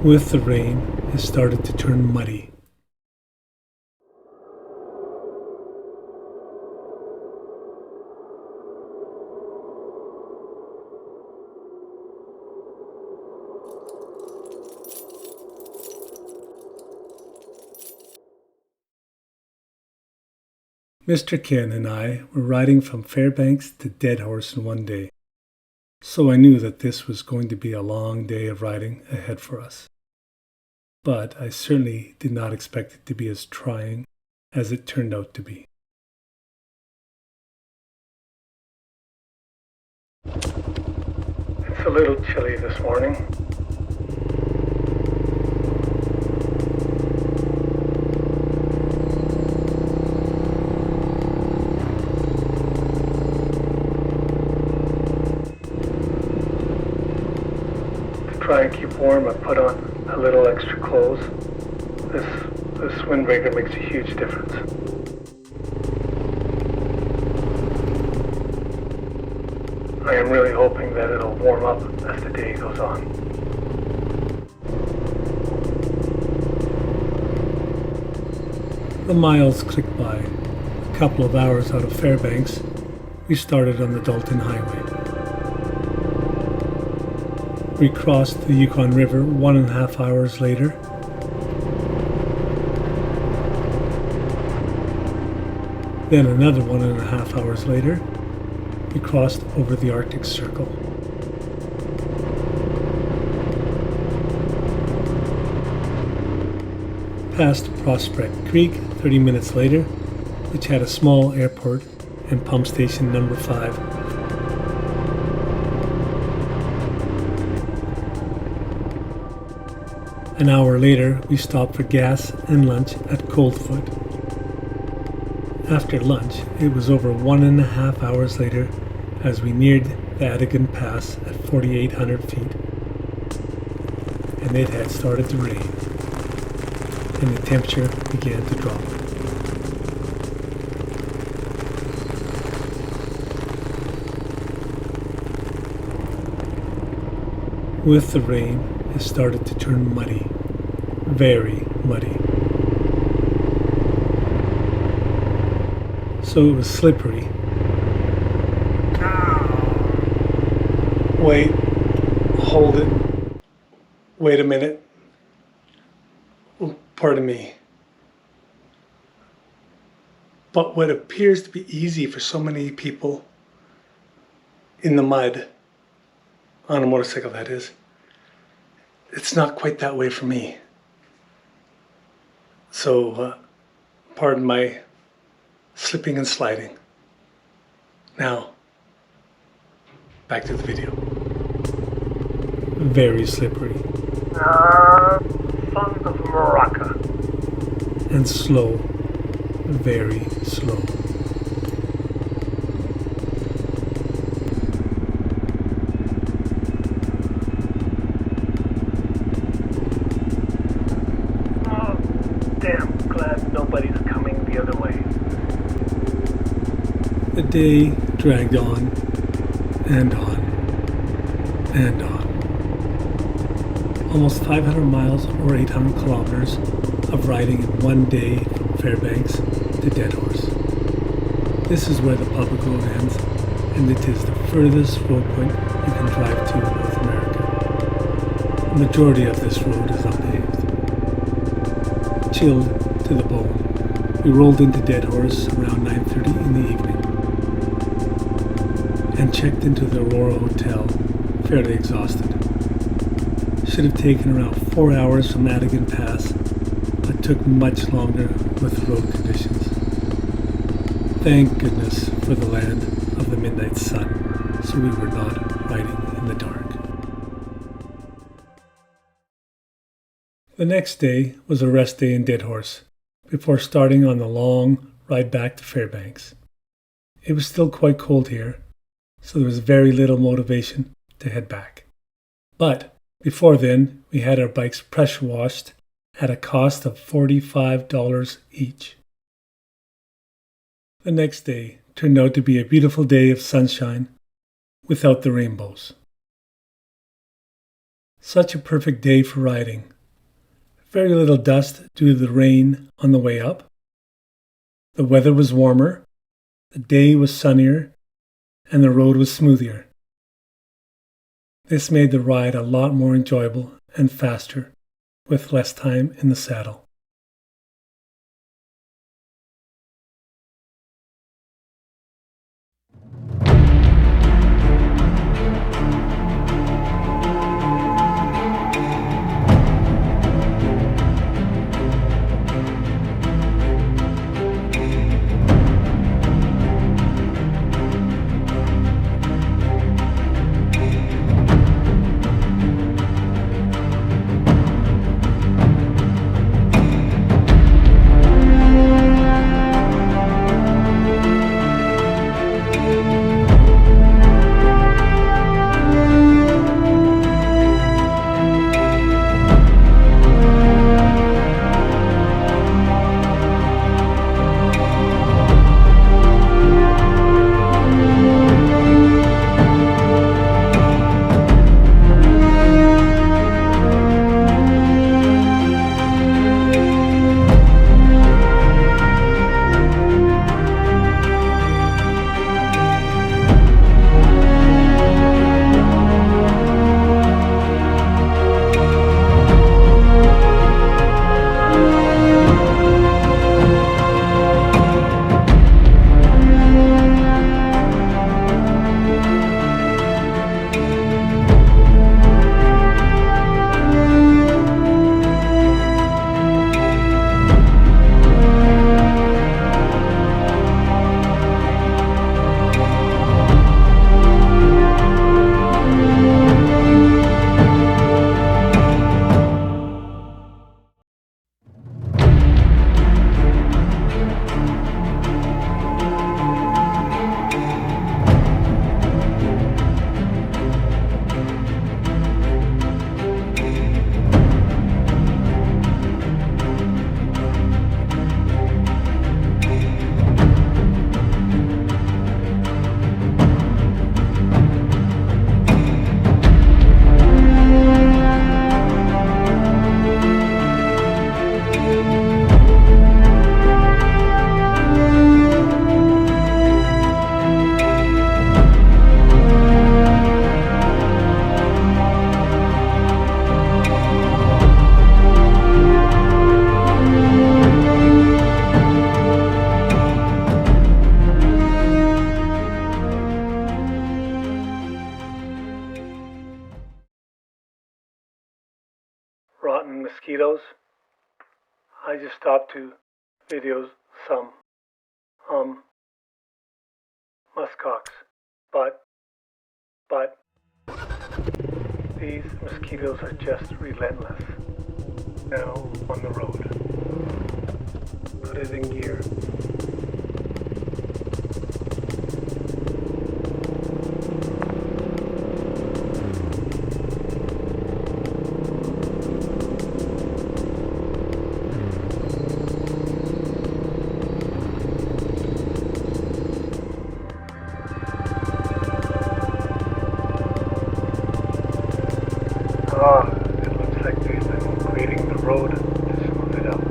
With the rain, it started to turn muddy. Mr. Ken and I were riding from Fairbanks to Deadhorse in one day, so I knew that this was going to be a long day of riding ahead for us. But I certainly did not expect it to be as trying as it turned out to be. It's a little chilly this morning. To try and keep warm, I put on a little extra clothes. This windbreaker makes a huge difference. I am really hoping that it'll warm up as the day goes on. The miles clicked by. A couple of hours out of Fairbanks, we started on the Dalton Highway. We crossed the Yukon River 1.5 hours later. Then another 1.5 hours later, we crossed over the Arctic Circle. Past Prospect Creek 30 minutes later, which had a small airport and pump station number 5. An hour later, we stopped for gas and lunch at Coldfoot. After lunch, it was over 1.5 hours later as we neared the Adigan Pass at 4,800 feet. And it had started to rain, and the temperature began to drop. With the rain, it started to turn muddy, very muddy. So it was slippery. Wait, hold it. Wait a minute. Pardon me. But what appears to be easy for so many people in the mud, on a motorcycle that is, it's not quite that way for me. So, pardon my slipping and sliding. Now, back to the video. Very slippery. Sons of Morocco. And slow. Very slow. Oh, damn glad nobody's coming the other way. The day dragged on and on and on. Almost 500 miles or 800 kilometers of riding in one day from Fairbanks to Deadhorse. This is where the public road ends, and it is the furthest road point you can drive to in North America. The majority of this road is unpaved. Chilled to the bone, we rolled into Deadhorse around 9:30 in the evening and checked into the Aurora Hotel, fairly exhausted. Should have taken around 4 hours from Adigan Pass, but took much longer with the road conditions. Thank goodness for the land of the midnight sun, so we were not riding in the dark. The next day was a rest day in Deadhorse, before starting on the long ride back to Fairbanks. It was still quite cold here, so there was very little motivation to head back. But before then, we had our bikes pressure washed at a cost of $45 each. The next day turned out to be a beautiful day of sunshine without the rainbows. Such a perfect day for riding. Very little dust due to the rain on the way up. The weather was warmer, the day was sunnier, and the road was smoother. This made the ride a lot more enjoyable and faster, with less time in the saddle. Rotten mosquitoes. I just stopped to video some muskox, but these mosquitoes are just relentless. Now on the road. Put it in gear. It looks like they've been grading the road to smooth it out.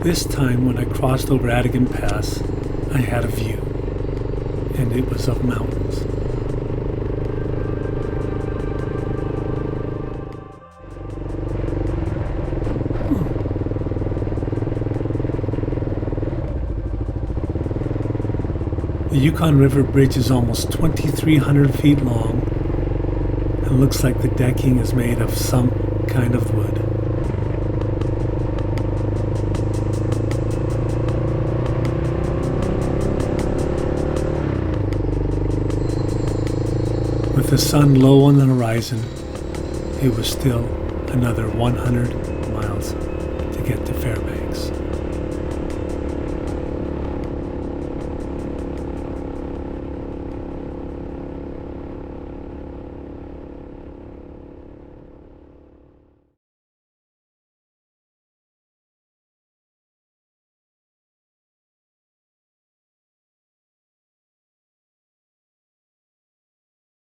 This time when I crossed over Adigan Pass, I had a view, and it was of mountains. The Yukon River Bridge is almost 2,300 feet long and looks like the decking is made of some kind of wood. With the sun low on the horizon, it was still another 100 miles to get to Fairbanks.